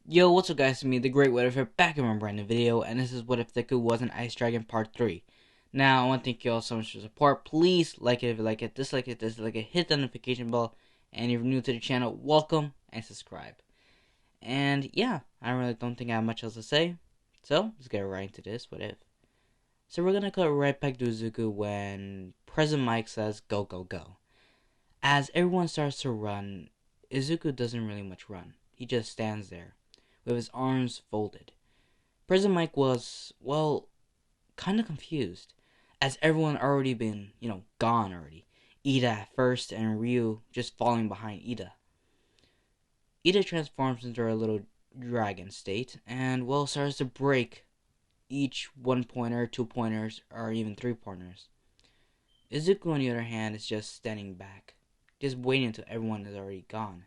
Yo, what's up guys, it's me, the Great What If, back in my brand new video, and this is What If Deku was an Ice Dragon Part 3. Now, I want to thank you all so much for support. Please like it if you like it, dislike it, hit the notification bell, and if you're new to the channel, welcome, and subscribe. And yeah, I really don't think I have much else to say, so let's get right into this, What If. So we're gonna cut right back to Izuku when President Mike says, go, go, go. As everyone starts to run, Izuku doesn't really much run. He just stands there with his arms folded. President Mike was, well, kind of confused, as everyone already been, gone already. Ida at first, and Ryu just falling behind Ida. Ida transforms into a little dragon state, and, well, starts to break each 1-pointer, 2-pointers, or even 3-pointers. Izuku, on the other hand, is just standing back, just waiting until everyone is already gone.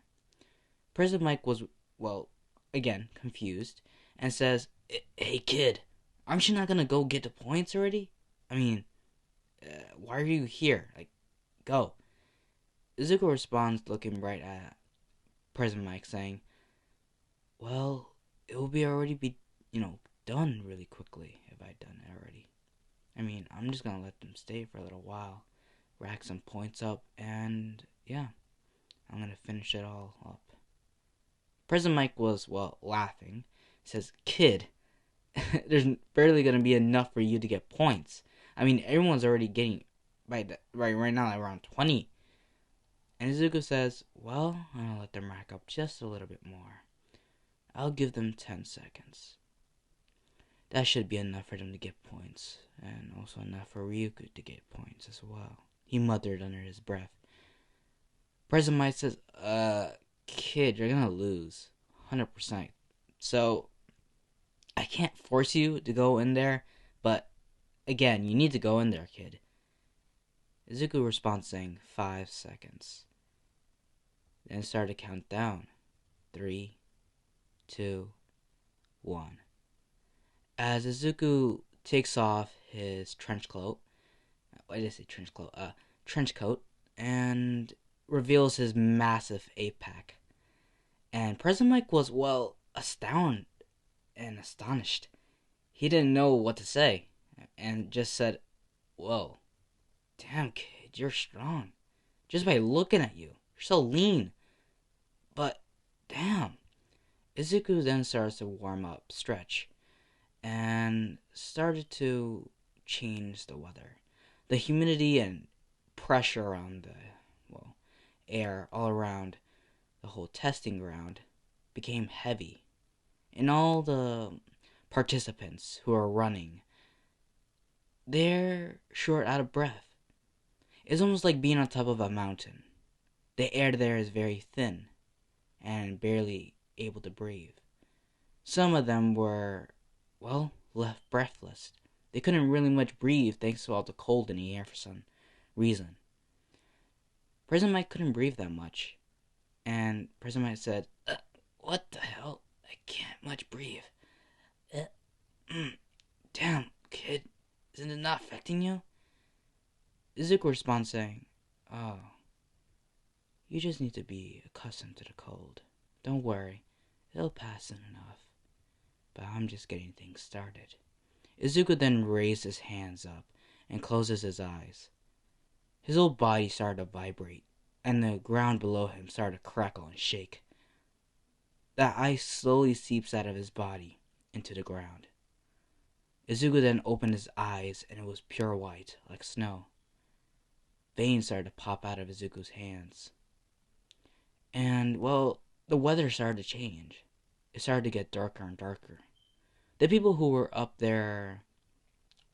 President Mike was, well, again, confused, and says, "Hey kid, aren't you not gonna go get the points already? I mean, why are you here? Like, go." Izuku responds, looking right at President Mike, saying, "Well, it will be done really quickly if I'd done it already. I mean, I'm just gonna let them stay for a little while, rack some points up, and yeah, I'm gonna finish it all up." President Mike was, well, laughing. He says, "Kid, there's barely gonna be enough for you to get points. I mean, everyone's already getting right now around 20." And Izuku says, "Well, I'm gonna let them rack up just a little bit more. I'll give them 10 seconds. That should be enough for them to get points, and also enough for Ryuku to get points as well." He muttered under his breath. President Mike says, "Kid, you're gonna lose, 100%. So I can't force you to go in there, but again, you need to go in there, kid." Izuku responds saying 5 seconds. Then started to count down. 3, 2, 1. As Izuku takes off his trench coat, trench coat, and reveals his massive 8-pack. And President Mike was, well, astounded and astonished. He didn't know what to say, and just said, "Whoa, damn kid, you're strong. Just by looking at you, you're so lean. But, damn." Izuku then starts to warm up, stretch, and started to change the weather. The humidity and pressure around the, well, air all around the whole testing ground became heavy. And all the participants who are running, they're short out of breath. It's almost like being on top of a mountain. The air there is very thin and barely able to breathe. Some of them were, well, left breathless. They couldn't really much breathe thanks to all the cold in the air for some reason. President Mike couldn't breathe that much, and President Mike said, "What the hell? I can't much breathe. Uh, Damn, kid, isn't it not affecting you?" Izuku responds saying, "Oh, you just need to be accustomed to the cold. Don't worry, it'll pass soon enough. But I'm just getting things started." Izuku then raised his hands up and closes his eyes. His whole body started to vibrate, and the ground below him started to crackle and shake. The ice slowly seeps out of his body into the ground. Izuku then opened his eyes, and it was pure white, like snow. Veins started to pop out of Izuku's hands. And, well, the weather started to change. It started to get darker and darker. The people who were up there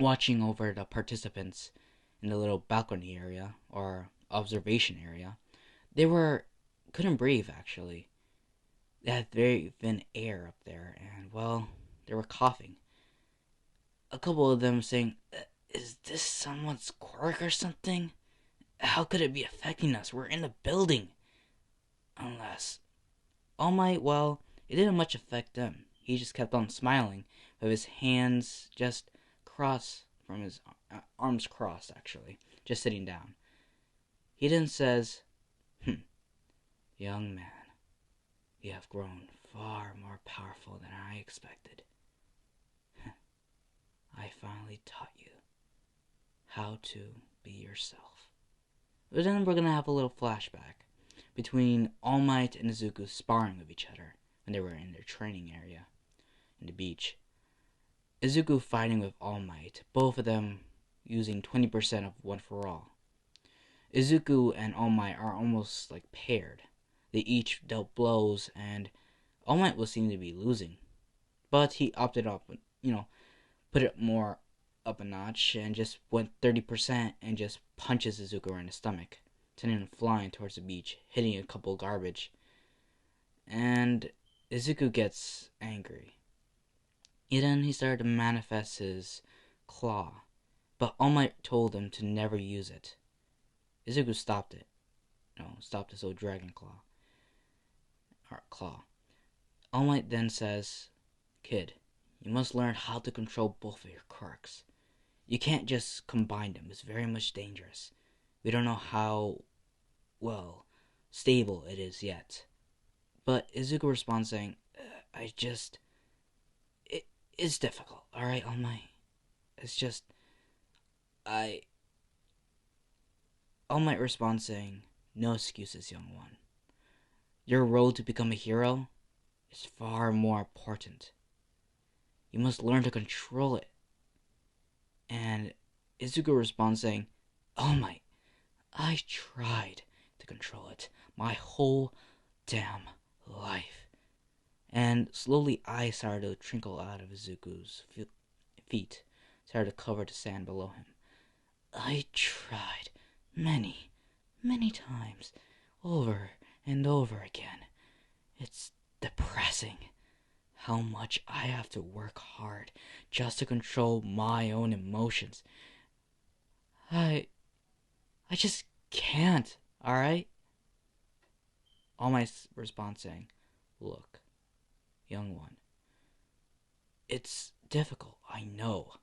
watching over the participants in the little balcony area, or observation area, couldn't breathe, actually. They had very thin air up there, and, well, they were coughing. A couple of them saying, "Is this someone's quirk or something? How could it be affecting us? We're in the building." Unless All Might, well, it didn't much affect them. He just kept on smiling, with his hands just crossed from his arms crossed, actually, just sitting down. He then says, "Young man, you have grown far more powerful than I expected. I finally taught you how to be yourself. But then we're gonna have a little flashback between All Might and Izuku sparring with each other when they were in their training area in the beach. Izuku fighting with All Might, both of them using 20% of One for All. Izuku and All Might are almost like paired. They each dealt blows, and All Might was seen to be losing. But he opted up, put it more up a notch and just went 30% and just punches Izuku in the stomach, sending him flying towards the beach, hitting a couple garbage. And Izuku gets angry. And then he started to manifest his claw, but All Might told him to never use it. Izuku stopped it. Stopped his old dragon claw. All Might then says, "Kid, you must learn how to control both of your quirks. You can't just combine them. It's very much dangerous. We don't know how, stable it is yet." But Izuku responds saying, it's difficult, alright, All Might? All Might responds saying, "No excuses, young one. Your road to become a hero is far more important. You must learn to control it." And Izuku responds saying, "All Might, I tried to control it my whole damn life." And slowly ice started to trickle out of Izuku's feet, started to cover the sand below him. "I tried many, many times, over and over again. It's depressing how much I have to work hard just to control my own emotions. I just can't, alright?" All my response saying, "Look, young one, it's difficult, I know,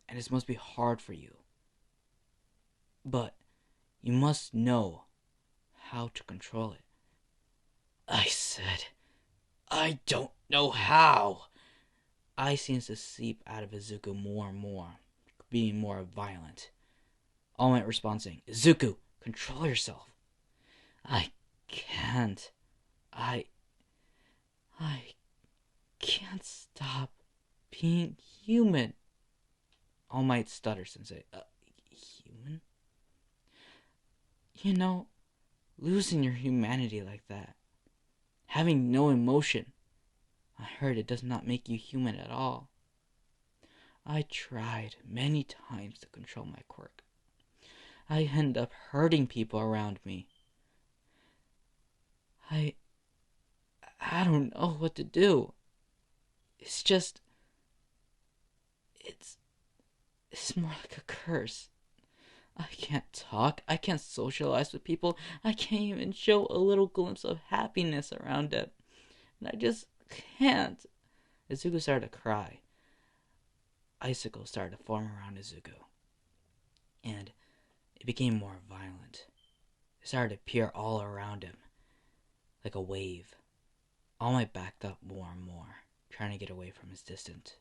and it must be hard for you. But you must know how to control it." I said, "I don't know how." Ice seems to seep out of Izuku more and more, being more violent. All Might responds saying, "Izuku, control yourself." "I can't. I can't stop being human." All Might stutters and says, "Human? Losing your humanity like that, having no emotion, I heard it does not make you human at all. I tried many times to control my quirk. I end up hurting people around me. I don't know what to do. It's more like a curse. I can't talk. I can't socialize with people. I can't even show a little glimpse of happiness around them. And I just can't." Izuku started to cry. Icicles started to form around Izuku. And it became more violent. It started to appear all around him, like a wave. All Might backed up more and more, trying to get away from his distance.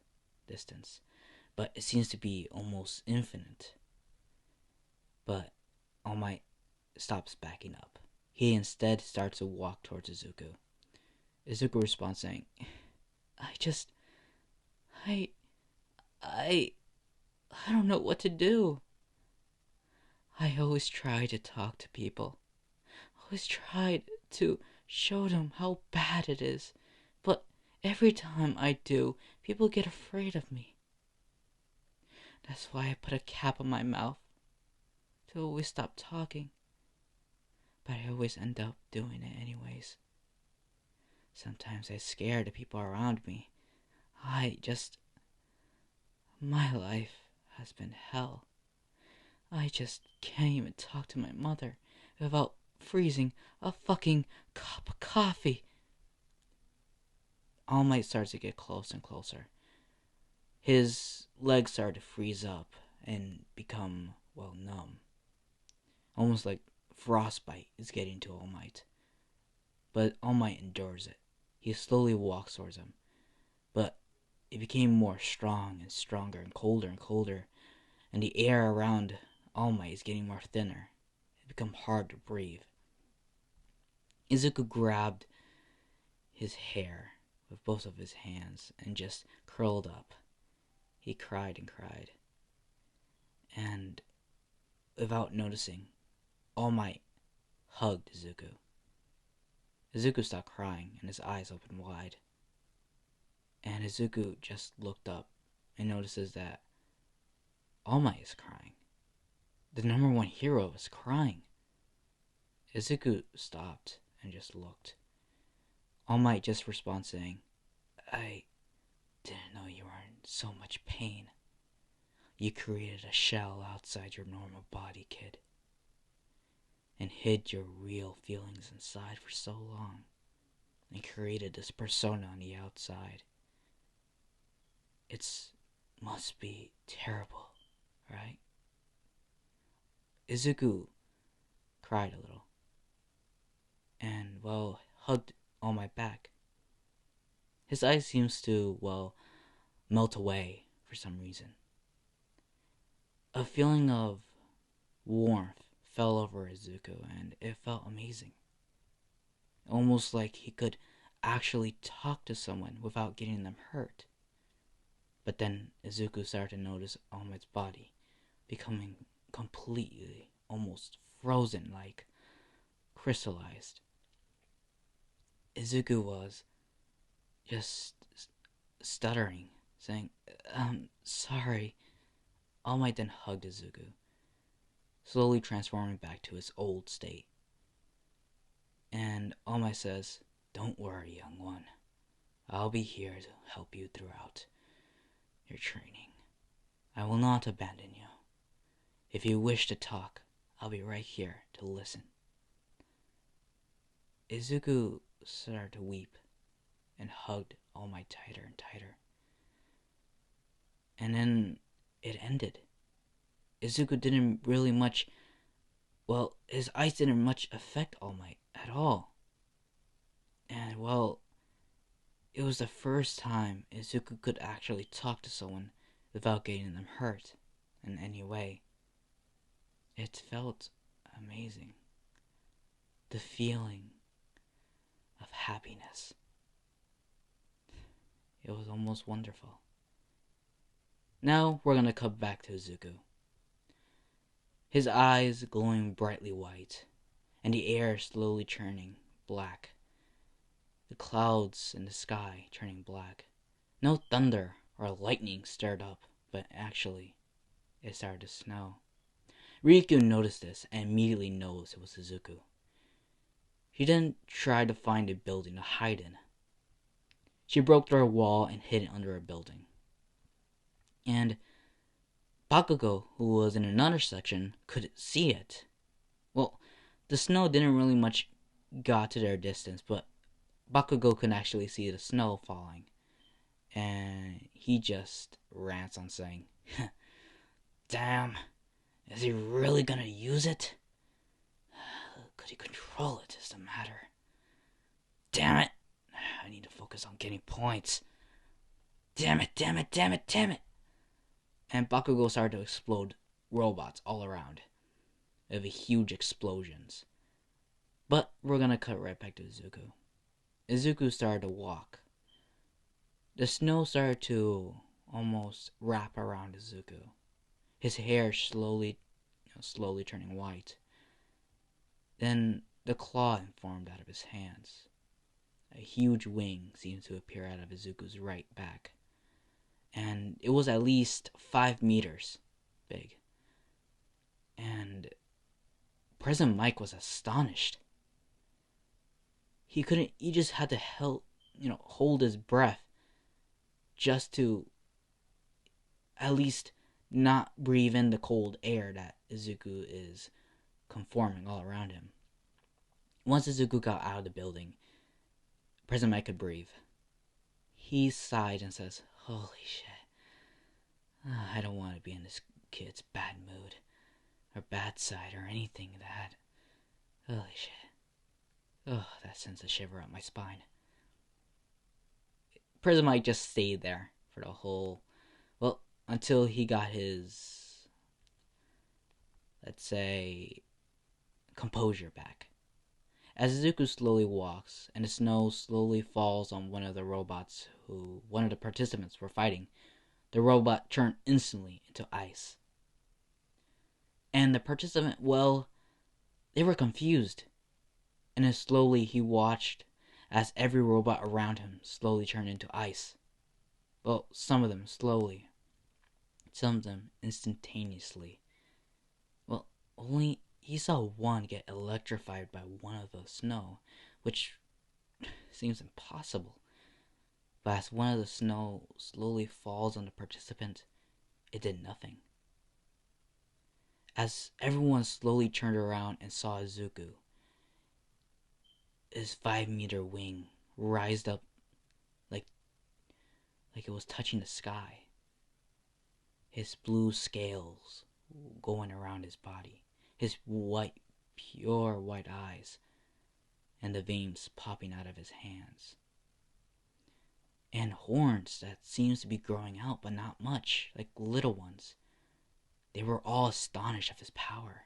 But it seems to be almost infinite. But All Might stops backing up. He instead starts to walk towards Izuku. Izuku responds saying, I don't know what to do. I always try to talk to people. Always tried to show them how bad it is. But every time I do, people get afraid of me. That's why I put a cap on my mouth to always stop talking. But I always end up doing it anyways. Sometimes I scare the people around me. My life has been hell. I just can't even talk to my mother without freezing a fucking cup of coffee." All Might starts to get close and closer. His legs start to freeze up and become, numb. Almost like frostbite is getting to All Might. But All Might endures it. He slowly walks towards him, but it became more strong and stronger and colder, and the air around All Might is getting more thinner. It became hard to breathe. Izuku grabbed his hair with both of his hands and just curled up. He cried and cried. And without noticing, All Might hugged Izuku. Izuku stopped crying and his eyes opened wide. And Izuku just looked up and notices that All Might is crying. The number one hero is crying. Izuku stopped and just looked. All Might just responds saying, I didn't know you were in so much pain. You created a shell outside your normal body, kid, and hid your real feelings inside for so long, and created this persona on the outside. It must be terrible, right? Izuku cried a little, and, hugged All Might back. His eyes seems to, melt away for some reason. A feeling of warmth fell over Izuku, and it felt amazing. Almost like he could actually talk to someone without getting them hurt. But then Izuku started to notice All Might's body becoming completely, almost frozen, like crystallized. Izuku was just stuttering, saying, sorry. All Might then hugged Izuku, slowly transforming back to his old state. And All Might says, don't worry, young one. I'll be here to help you throughout your training. I will not abandon you. If you wish to talk, I'll be right here to listen. Izuku started to weep and hugged All Might tighter and tighter. And then it ended. Izuku didn't really much, his eyes didn't much affect All Might at all. And, it was the first time Izuku could actually talk to someone without getting them hurt in any way. It felt amazing. The feeling of happiness. It was almost wonderful. Now we're gonna cut back to Izuku. His eyes glowing brightly white, and the air slowly turning black. The clouds in the sky turning black. No thunder or lightning stirred up, but actually, it started to snow. Riku noticed this and immediately knows it was Izuku. She then tried to find a building to hide in. She broke through a wall and hid under a building. And Bakugo, who was in another section, could see it. The snow didn't really much got to their distance, but Bakugo could actually see the snow falling. And he just rants on saying, damn, is he really gonna use it? Could he control it is the matter. Damn it, I need to focus on getting points. Damn it. And Bakugo started to explode robots all around. Of huge explosions. But we're gonna cut right back to Izuku. Izuku started to walk. The snow started to almost wrap around Izuku. His hair slowly turning white. Then the claw formed out of his hands. A huge wing seemed to appear out of Izuku's right back. And it was at least 5 meters big. And President Mike was astonished. He just had to hold his breath just to at least not breathe in the cold air that Izuku is conforming all around him. Once Izuku got out of the building, President Mike could breathe. He sighed and says, holy shit. I don't want to be in this kid's bad mood, or bad side, or anything of that. Holy shit. Oh, that sends a shiver up my spine. Prison Mike just stayed there for the whole, well, until he got his, let's say, composure back. As Izuku slowly walks and the snow slowly falls on one of the robots who one of the participants were fighting, the robot turned instantly into ice. And the participant, well, they were confused. And then slowly he watched as every robot around him slowly turned into ice. Well, some of them slowly, some of them instantaneously. Well, only he saw one get electrified by one of the snow, which seems impossible. But as one of the snow slowly falls on the participant, it did nothing. As everyone slowly turned around and saw Izuku, his 5-meter wing rised up like it was touching the sky. His blue scales going around his body, his white, pure white eyes, and the veins popping out of his hands. And horns that seems to be growing out, but not much, like little ones. They were all astonished of his power.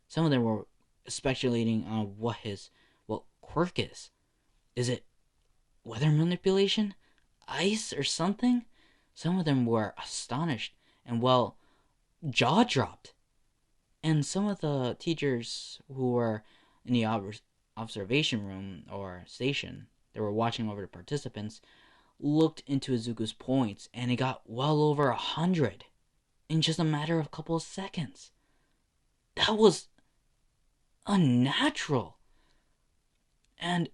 Some of them were speculating on what his quirk is. Is it weather manipulation? Ice or something? Some of them were astonished and, well, jaw dropped. And some of the teachers who were in the observation room or station, they were watching over the participants, looked into Izuku's points, and it got well over 100 in just a matter of a couple of seconds. That was unnatural. And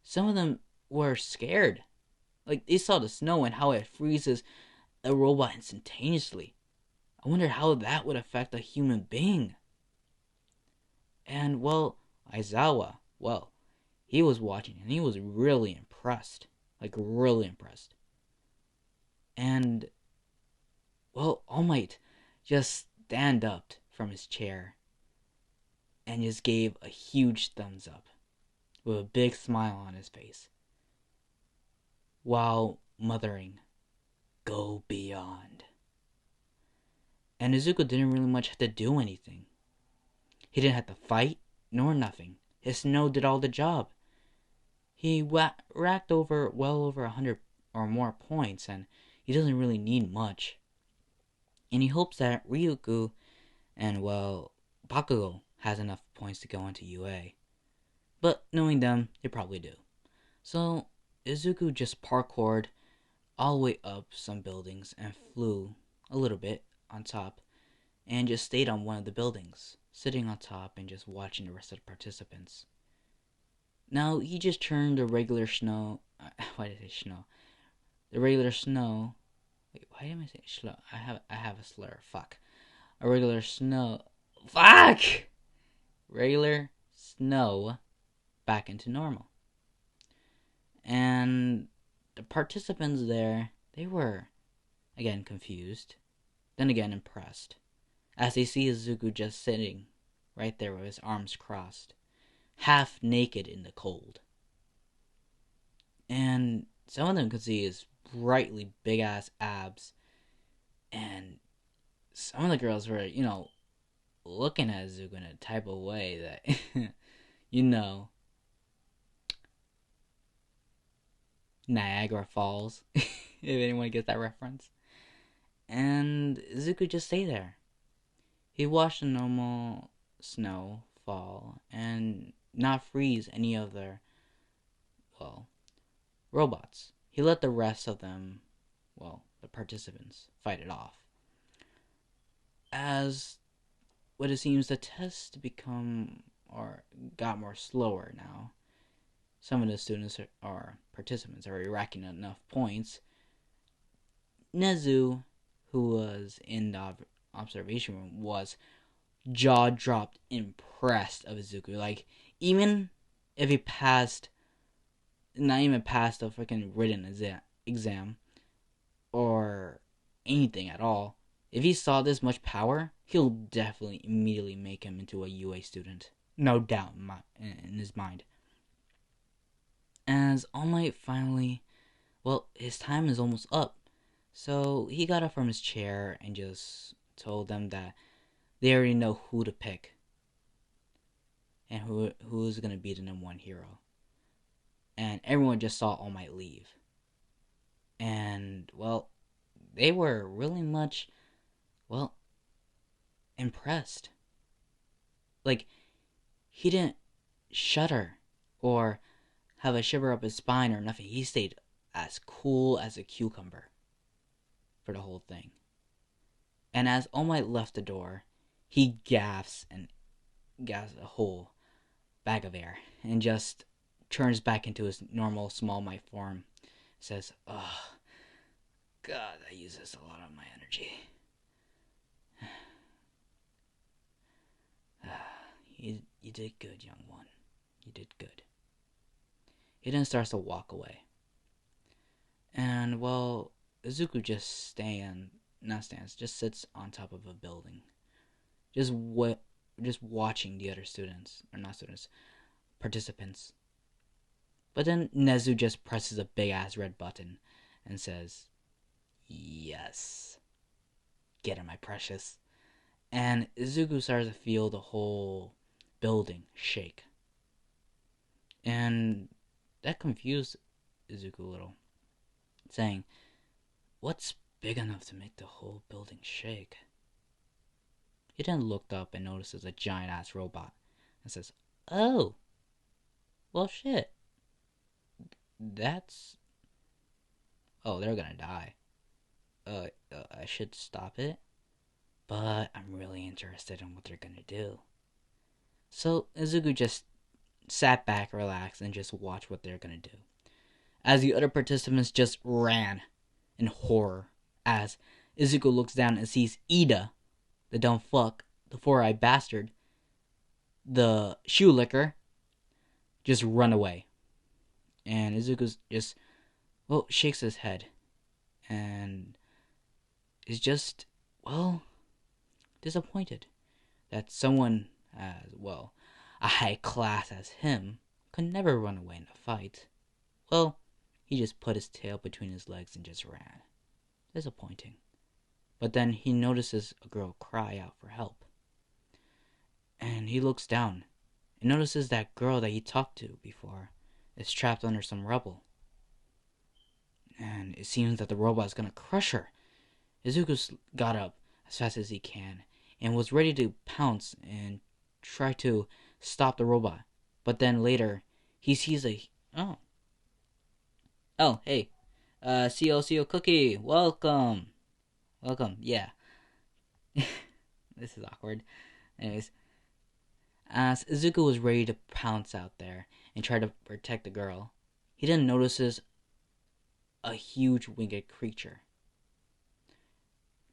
some of them were scared. Like, they saw the snow and how it freezes a robot instantaneously. I wondered how that would affect a human being. And, well, Aizawa, well, he was watching and he was really impressed. Like, really impressed. And, well, All Might just stand up from his chair and just gave a huge thumbs up with a big smile on his face while muttering, "Go beyond." And Izuku didn't really much have to do anything. He didn't have to fight, nor nothing. His snow did all the job. He racked over well over 100 or more points, and he doesn't really need much. And he hopes that Ryuku and, well, Bakugo has enough points to go into UA. But knowing them, they probably do. So Izuku just parkoured all the way up some buildings and flew a little bit on top and just stayed on one of the buildings, sitting on top and just watching the rest of the participants. Now he just turned the regular snow. Why did I say snow? The regular snow. Wait, why am I saying slow? I have a slur. Fuck. A regular snow. Fuck. Regular snow back into normal. And the participants there, they were again confused, then again impressed, as they see Izuku just sitting right there with his arms crossed, half naked in the cold. And some of them could see his brightly big ass abs, and some of the girls were, looking at Izuku in a type of way that, Niagara Falls, if anyone gets that reference. And Izuku just stayed there. He watched the normal snow fall and not freeze any of their, robots. He let the rest of them, the participants, fight it off. As what it seems the test got more slower now. Some of the students or participants are racking enough points. Nezu, who was in the observation room, was jaw-dropped impressed of Izuku. Like, even if he not even passed a freaking written exam, or anything at all, if he saw this much power, he'll definitely immediately make him into a UA student. No doubt in his mind. As All Might finally Well, his time is almost up. So he got up from his chair and just told them that they already know who to pick and who's gonna be the #1 hero. And everyone just saw All Might leave. And well, they were really much, well, impressed. Like, he didn't shudder or have a shiver up his spine or nothing. He stayed as cool as a cucumber for the whole thing. And as All Might left the door, he gasps and gasps a whole bag of air and just turns back into his normal small Might form. Says, "Oh, God, that uses a lot of my energy." You did good, young one. You did good. He then starts to walk away. And, well, Izuku just sits on top of a building. Just watching the other students, or not students, participants. But then Nezu just presses a big ass red button and says, "Yes. Get it, my precious." And Izuku starts to feel the whole building shake. And that confused Izuku a little, saying, "What's big enough to make the whole building shake?" He then looked up and notices a giant ass robot and says, "Oh, well shit. That's... Oh, they're gonna die. I should stop it, but I'm really interested in what they're gonna do." So Izuku just sat back, relaxed, and just watched what they're gonna do. As the other participants just ran in horror, as Izuku looks down and sees Ida, the dumb fuck, the four-eyed bastard, the shoe licker, just run away. And Izuku just, well, shakes his head and is just, well, disappointed that someone as, well, a high class as him could never run away in a fight. Well, he just put his tail between his legs and just ran. Disappointing. But then he notices a girl cry out for help. And he looks down and notices that girl that he talked to before is trapped under some rubble. And it seems that the robot is gonna crush her. Izuku got up as fast as he can and was ready to pounce and try to stop the robot. But then later, he sees a... Oh, hey. CO Cookie, welcome. Welcome, yeah. This is awkward. Anyways, as Izuku was ready to pounce out there and try to protect the girl, he then notices a huge winged creature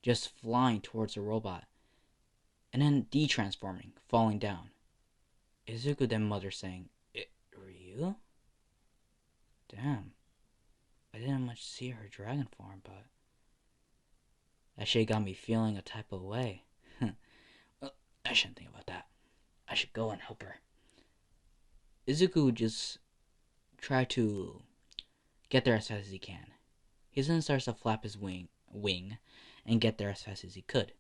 just flying towards the robot and then de-transforming, falling down. Izuku then mutters saying, "Ryu? Damn. I didn't much see her dragon form, but that shit got me feeling a type of way." Well, I shouldn't think about that. I should go and help her. Izuku just try to get there as fast as he can. He then starts to flap his wing and get there as fast as he could.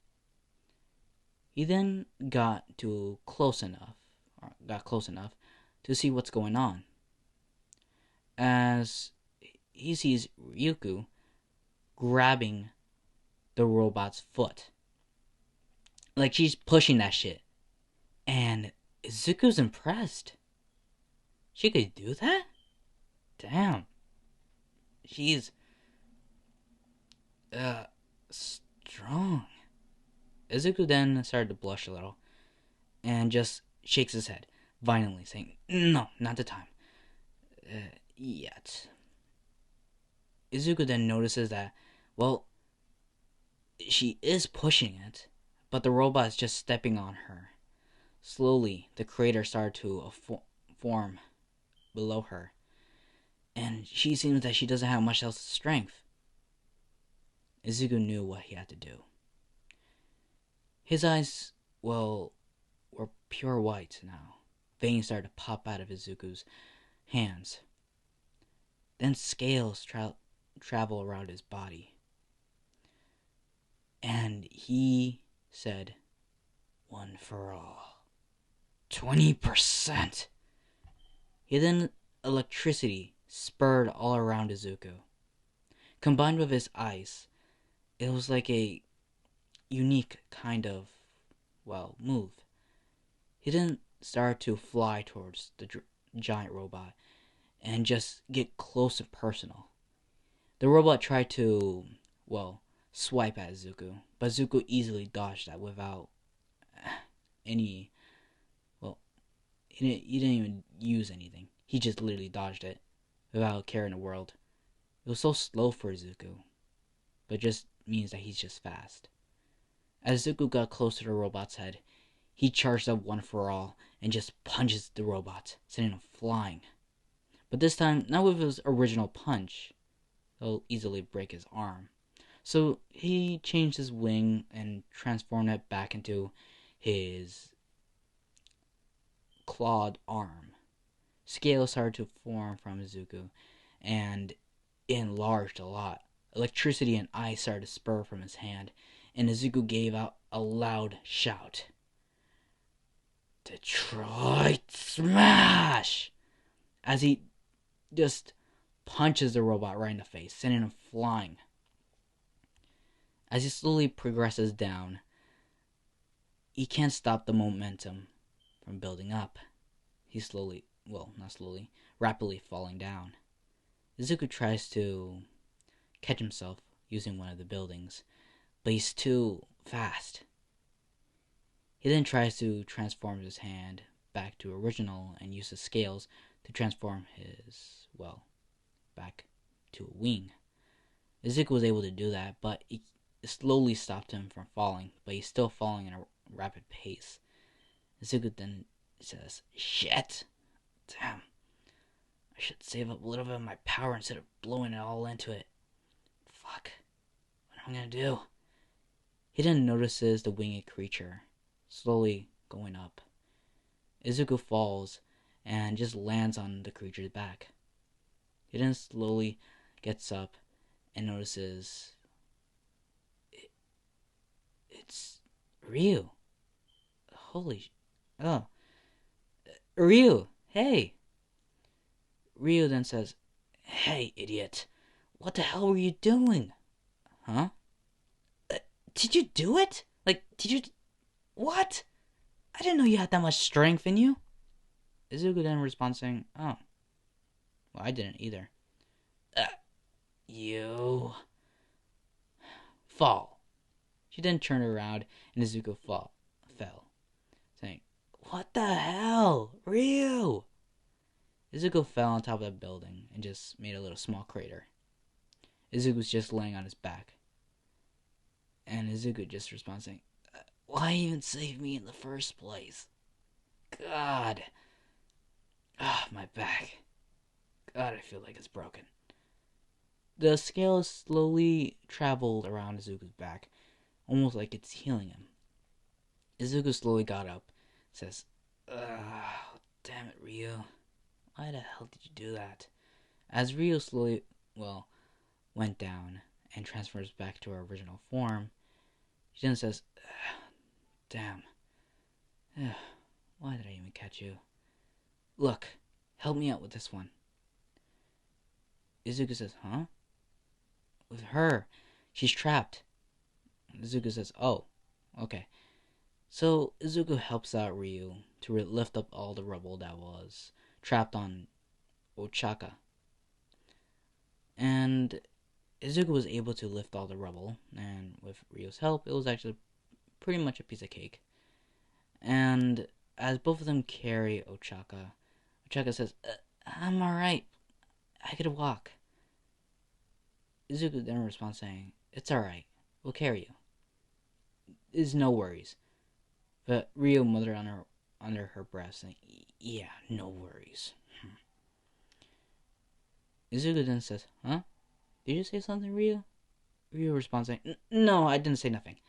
He then got close enough to see what's going on. As he sees Ryuko grabbing the robot's foot. Like she's pushing that shit. And Izuku's impressed. She could do that? Damn. She's strong. Izuku then started to blush a little and just shakes his head violently, saying, "No, not the time. Yet." Izuku then notices that, well, she is pushing it, but the robot is just stepping on her. Slowly, the crater started to form below her, and she seems that she doesn't have much else strength. Izuku knew what he had to do. His eyes, well, were pure white now. Veins started to pop out of Izuku's hands. Then scales travel around his body. And he said, "One for all. 20%." He then electricity spurred all around Izuku. Combined with his ice, it was like a unique kind of, move. He then started to fly towards the giant robot and just get close and personal. The robot tried to, swipe at Izuku, but Izuku easily dodged that without any, he didn't even use anything. He just literally dodged it without caring the world. It was so slow for Izuku, but it just means that he's just fast. As Izuku got close to the robot's head, he charged up One for All and just punches the robot, sending him flying. But this time, not with his original punch. He'll easily break his arm. So he changed his wing and transformed it back into his clawed arm. Scales started to form from Izuku and enlarged a lot. Electricity and ice started to spur from his hand, and Izuku gave out a loud shout. "Detroit Smash!" As he just punches the robot right in the face, sending him flying. As he slowly progresses down, he can't stop the momentum from building up. He's rapidly falling down. Izuku tries to catch himself using one of the buildings, but he's too fast. He then tries to transform his hand back to original and use the scales to transform his, back to a wing. Izuku was able to do that, but it slowly stopped him from falling, but he's still falling in a rapid pace. Izuku then says, "Shit! Damn. I should save up a little bit of my power instead of blowing it all into it. Fuck. What am I gonna do?" He then notices the winged creature slowly going up. Izuku falls and just lands on the creature's back. He then slowly gets up and notices it's Ryu. Ryu, hey. Ryu then says, "Hey, idiot. What the hell were you doing?" "Huh? Did you do it? Did you... What? I didn't know you had that much strength in you." Izuku then responds saying, "Oh. Well, I didn't either." You... Fall." She then turned around and Izuku fell, saying, "What the hell? Ryu!" Izuku fell on top of the building and just made a little small crater. Izuku was just laying on his back. And Izuku just responds saying, "Why even save me in the first place? God. My back. God, I feel like it's broken." The scale slowly traveled around Izuku's back, almost like it's healing him. Izuku slowly got up, says, "Damn it, Ryu. Why the hell did you do that?" As Ryu slowly, went down and transfers back to her original form, she then says, "Damn. Why did I even catch you? Look, help me out with this one." Izuku says, "Huh? With her. She's trapped." Izuku says, "Oh, okay." So Izuku helps out Ryu to lift up all the rubble that was trapped on Ochaka. And Izuku was able to lift all the rubble, and with Ryu's help, it was actually pretty much a piece of cake. And as both of them carry Ochaka, Ochaka says, "I'm alright. I could walk." Izuku then responds saying, "It's alright. We'll carry you. There's no worries." But Ryu muttered under her breath, saying, "Yeah, no worries." Izuku then says, "Huh? Did you say something, Ryu?" Ryu responds saying, "No, I didn't say nothing."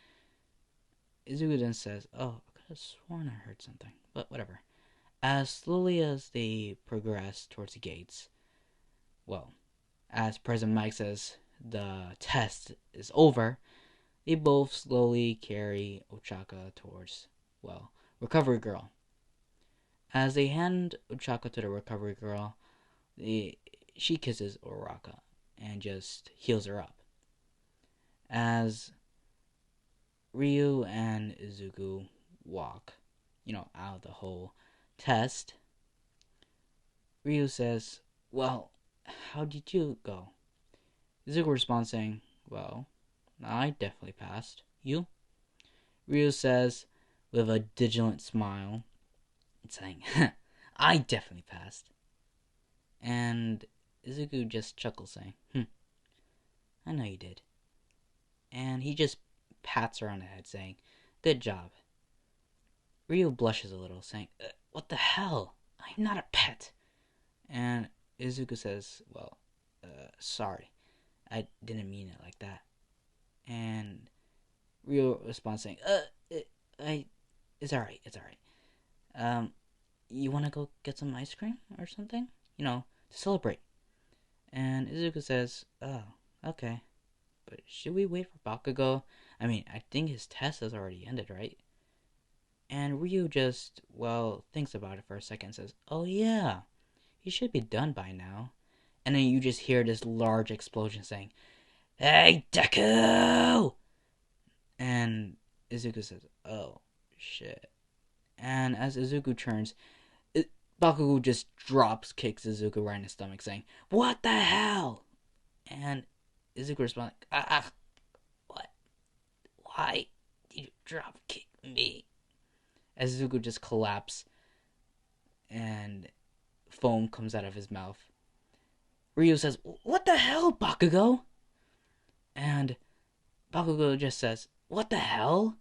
Izuku then says, "Oh, I could have sworn I heard something, but whatever." As slowly as they progress towards the gates, As President Mike says the test is over, they both slowly carry Ochaka towards, well, Recovery Girl. As they hand Ochaka to the Recovery Girl, she kisses Uraraka and just heals her up. As Ryu and Izuku walk, out of the whole test, Ryu says, "Well, how did you go?" Izuku responds saying, "Well, I definitely passed. You?" Ryu says, with a vigilant smile, saying, "I definitely passed." And Izuku just chuckles, saying, "I know you did." And he just pats her on the head, saying, "Good job." Ryu blushes a little, saying, "What the hell? I'm not a pet." And Izuku says, "Well, sorry. I didn't mean it like that." And Ryu responds saying, it's alright, it's alright. You wanna go get some ice cream or something? To celebrate." And Izuku says, "Oh, okay. But should we wait for Bakugo? I mean, I think his test has already ended, right?" And Ryu just, thinks about it for a second and says, "Oh yeah, he should be done by now." And then you just hear this large explosion saying, "Hey, Deku!" And Izuku says, "Oh, shit." And as Izuku turns, Bakugo just kicks Izuku right in the stomach, saying, "What the hell?" And Izuku responds, what? Why did you drop kick me?" As Izuku just collapses and foam comes out of his mouth. Ryu says, "What the hell, Bakugo?" And Bakugo just says, "What the hell?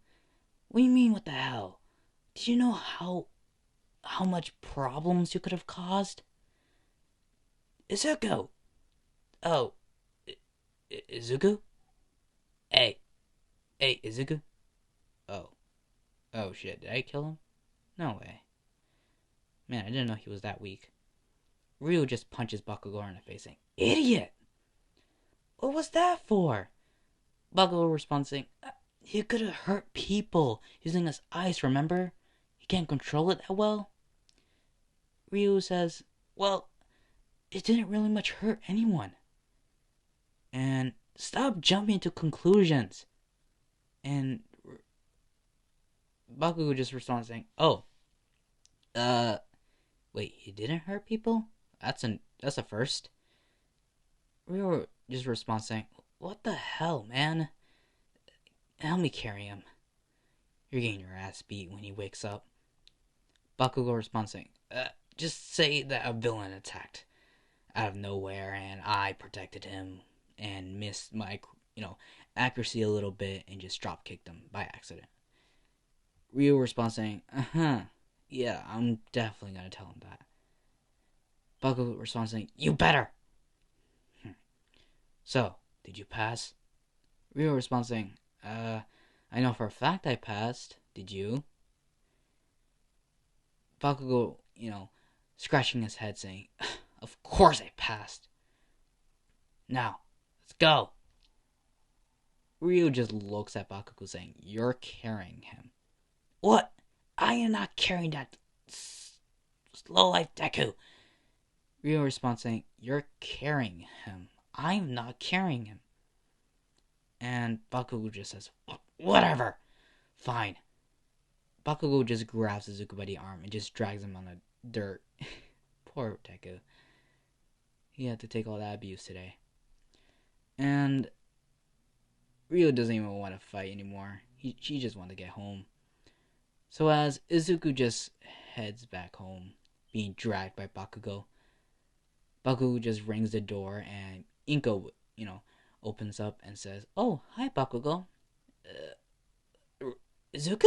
What do you mean, what the hell? Did you know how much problems you could have caused?" "Izuku!" "Oh, Izuku? Hey, Izuku? Oh, oh shit, did I kill him? No way. Man, I didn't know he was that weak." Ryu just punches Bakugo in the face, saying, "Idiot! What was that for?" Bakugo responds saying, "He could have hurt people using his ice, remember? He can't control it that well." Ryu says, "Well, it didn't really much hurt anyone." And stop jumping to conclusions. And Bakugo just responds saying, "Oh, wait, he didn't hurt people? That's a first." Ryu just responds saying, "What the hell, man? Help me carry him. You're getting your ass beat when he wakes up." Bakugo responds saying, "Just say that a villain attacked out of nowhere and I protected him and missed my, accuracy a little bit and just drop kicked him by accident." Ryu responds saying, "Yeah, I'm definitely gonna tell him that." Bakugo responds saying, "You better." "So, did you pass?" Ryu responds saying, I know for a fact I passed. Did you?" Bakugo, scratching his head saying, "Of course I passed. Now, let's go." Ryu just looks at Bakugo saying, "You're carrying him." "What? I am not carrying that slow life Deku." Ryu responds saying, "You're carrying him. I'm not carrying him." And Bakugo just says, "Whatever. Fine." Bakugo just grabs Izuku by the arm and just drags him on the dirt. Poor Deku. He had to take all that abuse today. And Ryu doesn't even want to fight anymore. She just wants to get home. So as Izuku just heads back home, being dragged by Bakugo, Bakugo just rings the door and Inko, opens up and says, "Oh, hi Bakugo. Izuku?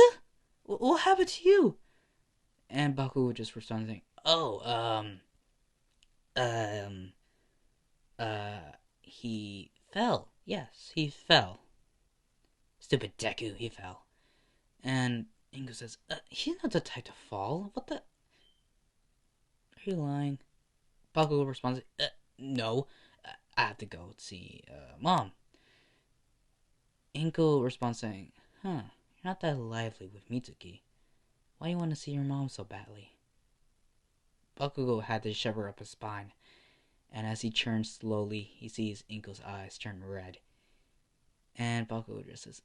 What happened to you?" And Bakugo just responds saying, "Oh, he fell. Yes, he fell. Stupid Deku, he fell." And Ingo says, "He's not the type to fall. What the? Are you lying?" Bakugo responds, "No. I have to go see Mom. Inko responds saying, Huh, you're not that lively with Mitsuki. Why do you want to see your mom so badly? Bakugo had to shiver up his spine, and as he turns slowly, he sees Inko's eyes turn red. And Bakugo just says,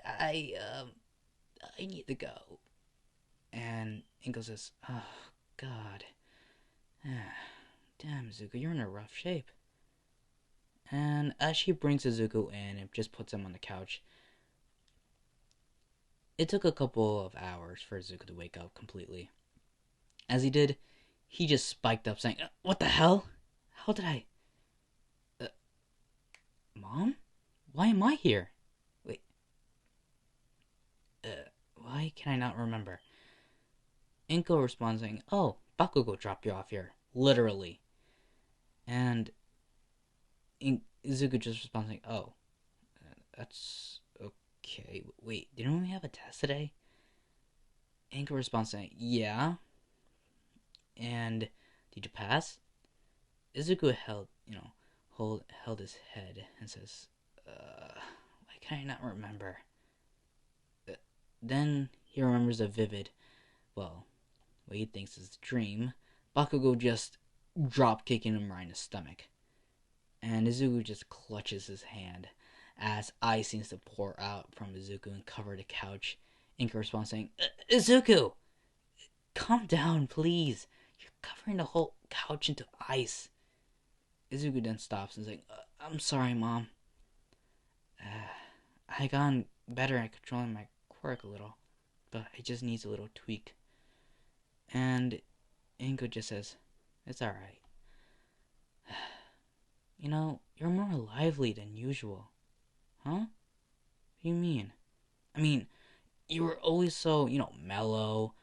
I, I need to go. And Inko says, Oh, God. Damn, Izuku, you're in a rough shape. And as she brings Izuku in and just puts him on the couch, it took a couple of hours for Izuku to wake up completely. As he did, he just spiked up saying, What the hell? How did I... Mom? Why am I here? Wait. Why can I not remember? Inko responds saying, Oh, Bakugo dropped you off here. Literally. And Izuku just responds saying, Oh, that's okay. Wait, didn't we have a test today? Inko responds saying, Yeah. And did you pass? Izuku held his head and says, Why can I not remember? Then he remembers a vivid, well, what he thinks is a dream. Bakugo just drop kicking him right in the stomach. And Izuku just clutches his hand as ice seems to pour out from Izuku and cover the couch. Inko responds saying, Izuku! Calm down, please. You're covering the whole couch into ice. Izuku then stops and is like, I'm sorry, Mom. I gotten better at controlling my quirk a little, but it just needs a little tweak. And Inko just says, It's alright. You know, you're more lively than usual. Huh? What do you mean? I mean, you were always so, mellow,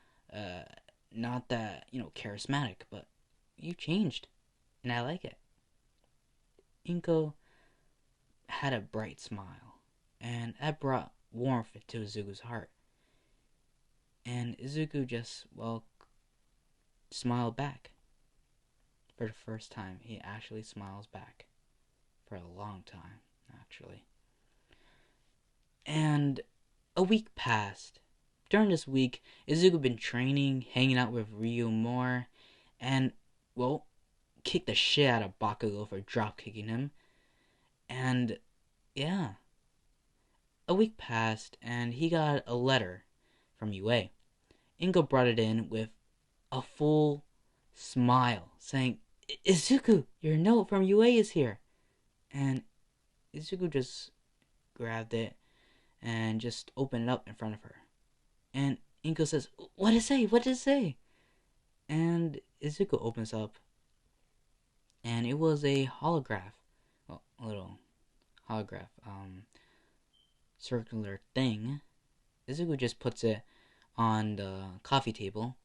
not that, charismatic, but you changed, and I like it. Inko had a bright smile, and that brought warmth to Izuku's heart. And Izuku just, smiled back. For the first time, he actually smiles back. For a long time, actually. And a week passed. During this week, Izuku been training, hanging out with Ryu more, and, kicked the shit out of Bakugo for drop kicking him. And, yeah. A week passed, and he got a letter from UA. Ingo brought it in with a full smile, saying, Izuku, your note from UA is here. And Izuku just grabbed it and just opened it up in front of her. And Inko says, What did it say? What did it say? And Izuku opens up, and it was a holograph. Well, a little holograph, circular thing. Izuku just puts it on the coffee table,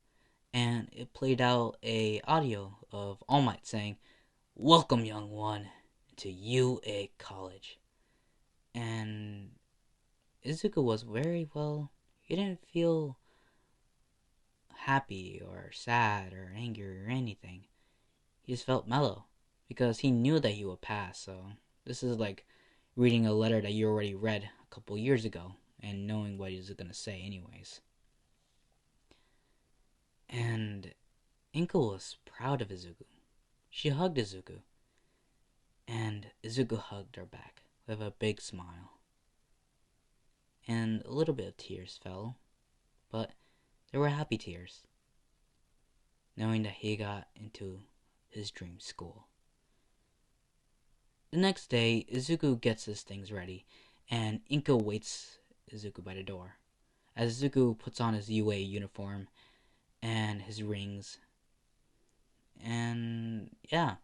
and it played out a audio of All Might saying, Welcome, young one, to UA College. And Izuku was he didn't feel happy or sad or angry or anything. He just felt mellow because he knew that he would pass. So this is like reading a letter that you already read a couple years ago and knowing what he's going to say anyways. And Inko was proud of Izuku. She hugged Izuku. And Izuku hugged her back with a big smile. And a little bit of tears fell, but they were happy tears, knowing that he got into his dream school. The next day, Izuku gets his things ready, and Inko waits Izuku by the door. As Izuku puts on his UA uniform and his rings, and yeah,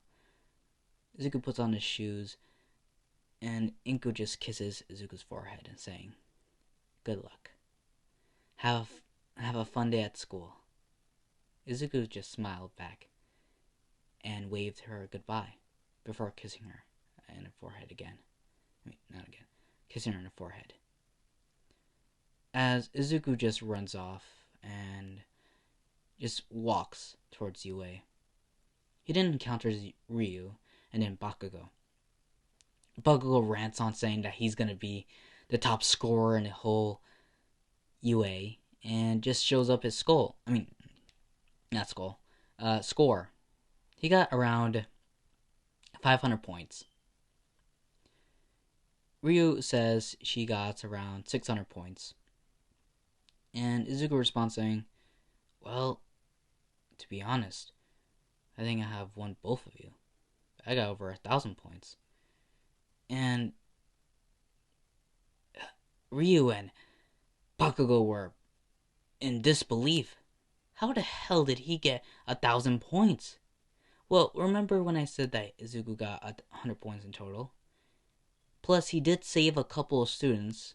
Izuku puts on his shoes, and Inko just kisses Izuku's forehead and saying, Good luck. Have a fun day at school. Izuku just smiled back and waved her goodbye before kissing her in the forehead again. Not again. Kissing her in the forehead. As Izuku just runs off and just walks towards UA. He didn't encounter Ryu, and then Bakugo. Bakugo rants on saying that he's gonna be the top scorer in the whole UA, and just shows up his skull. I mean, not skull. Score. He got around 500 points. Ryu says she got around 600 points. And Izuku responds saying, well, to be honest, I think I have won both of you. I got over 1,000 points. And Ryu and Bakugo were in disbelief. How the hell did he get 1,000 points? Well, remember when I said that Izuku got 100 points in total? Plus, he did save a couple of students.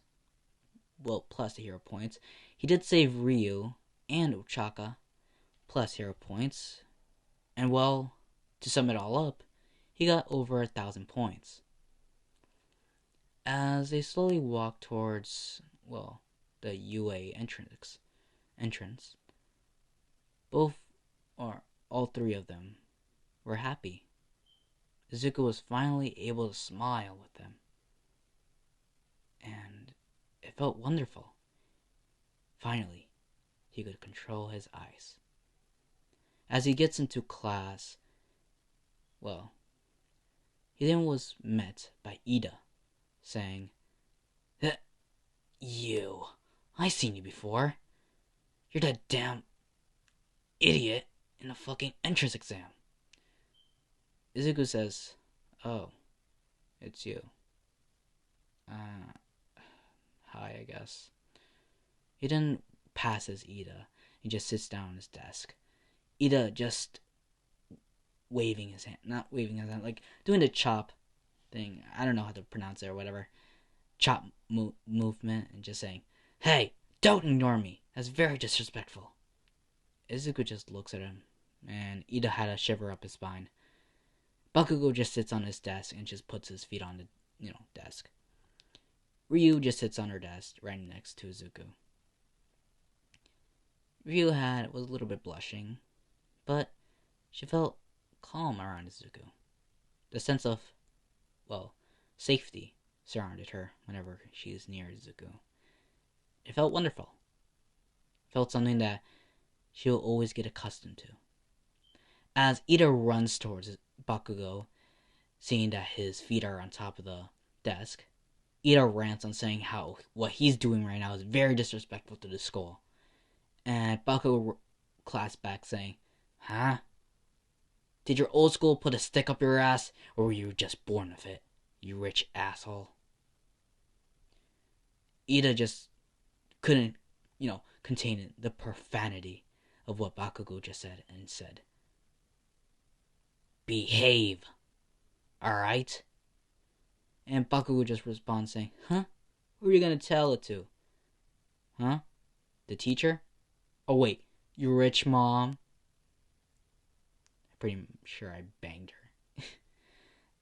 Well, plus the hero points. He did save Ryu and Ochaka, plus hero points. And well, to sum it all up, he got over 1,000 points. As they slowly walk towards, well, the UA entrance, both, or all three of them, were happy. Izuku was finally able to smile with them. And it felt wonderful. Finally, he could control his eyes. As he gets into class, well, he then was met by Ida, saying, You, I seen you before. You're that damn idiot in the fucking entrance exam. Izuku says, oh, it's you. Hi, I guess. He then passes Ida and just sits down at his desk. Ida just waving his hand, not waving his hand, like doing the chop thing. I don't know how to pronounce it or whatever. Chop movement and just saying, hey, don't ignore me. That's very disrespectful. Izuku just looks at him, and Ida had a shiver up his spine. Bakugo just sits on his desk and just puts his feet on the, desk. Ryu just sits on her desk right next to Izuku. Ryu was a little bit blushing, but she felt calm around Izuku. The sense of, well, safety surrounded her whenever she is near Izuku. It felt wonderful. It felt something that she'll always get accustomed to. As Ida runs towards Bakugo, seeing that his feet are on top of the desk, Ida rants on saying how what he's doing right now is very disrespectful to the school. And Bakugo claps back saying, huh? Did your old school put a stick up your ass, or were you just born with it, you rich asshole? Ida just couldn't, contain the profanity of what Bakugo just said and said, behave, alright? And Bakugo just responds saying, huh? Who are you gonna tell it to? Huh? The teacher? Oh wait, you rich mom? I'm pretty sure I banged her.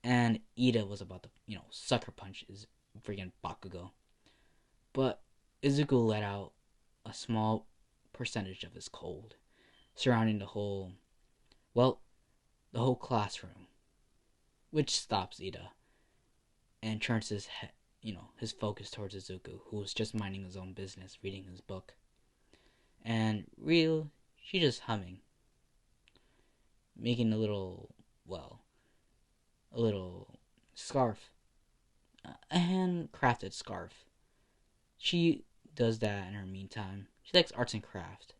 And Ida was about to, sucker punch his freaking Bakugo. But Izuku let out a small percentage of his cold, surrounding the whole classroom, which stops Ida and turns his his focus towards Izuku, who was just minding his own business, reading his book. And Ryu, she just humming, making a little scarf, a handcrafted scarf. She does that in her meantime. She likes arts and craft.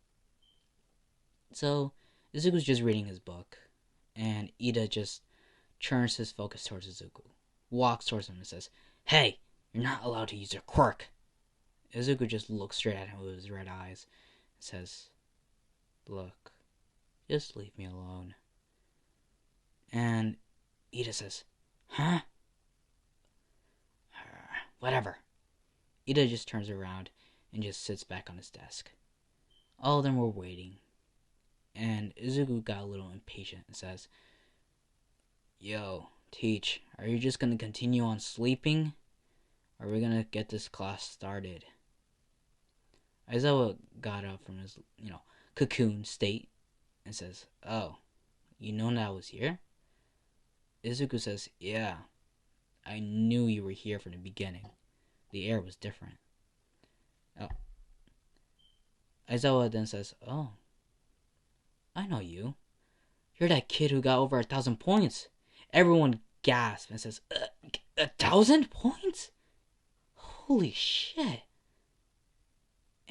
So Izuku's just reading his book, and Ida just turns his focus towards Izuku, walks towards him and says, hey, you're not allowed to use your quirk. Izuku just looks straight at him with his red eyes and says, look, just leave me alone. And Ida says, huh? Whatever. Ida just turns around and just sits back on his desk. All of them were waiting, and Izuku got a little impatient and says, yo, Teach, are you just gonna continue on sleeping? Or are we gonna get this class started? Aizawa got up from his, cocoon state and says, oh, you know that I was here? Izuku says, yeah, I knew you were here from the beginning. The air was different. Oh. Aizawa then says, oh, I know you. You're that kid who got over 1,000 points. Everyone gasps and says, 1,000 points? Holy shit.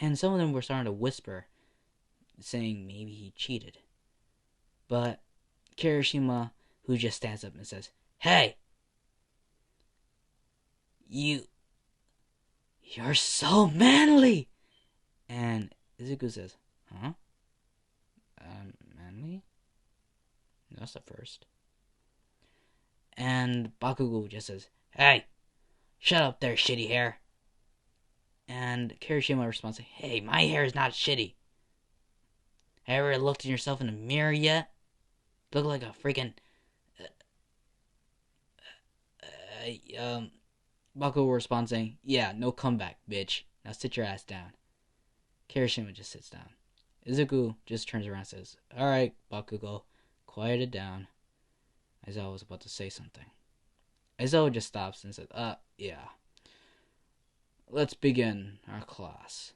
And some of them were starting to whisper, saying maybe he cheated. But Kirishima, who just stands up and says, hey! You're so manly! And Izuku says, huh? Manly? That's the first. And Bakugo just says, hey! Shut up there, shitty hair. And Kirishima responds, hey, my hair is not shitty. Have you ever looked at yourself in the mirror yet? Look like a freaking... Bakugo responds saying, yeah, no comeback, bitch. Now sit your ass down. Kirishima just sits down. Izuku just turns around and says, alright, Bakugo, quiet it down. Aizawa was about to say something. Aizawa just stops and says, yeah. Let's begin our class.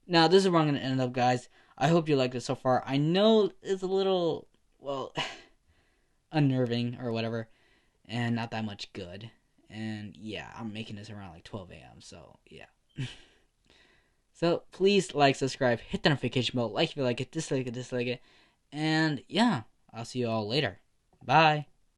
Now, this is where I'm going to end up, guys. I hope you liked it so far. I know it's a little, well, unnerving or whatever, and not that much good. And yeah, I'm making this around like 12 a.m., so yeah. So please like, subscribe, hit the notification bell, like if you like it, dislike it, and yeah, I'll see you all later. Bye.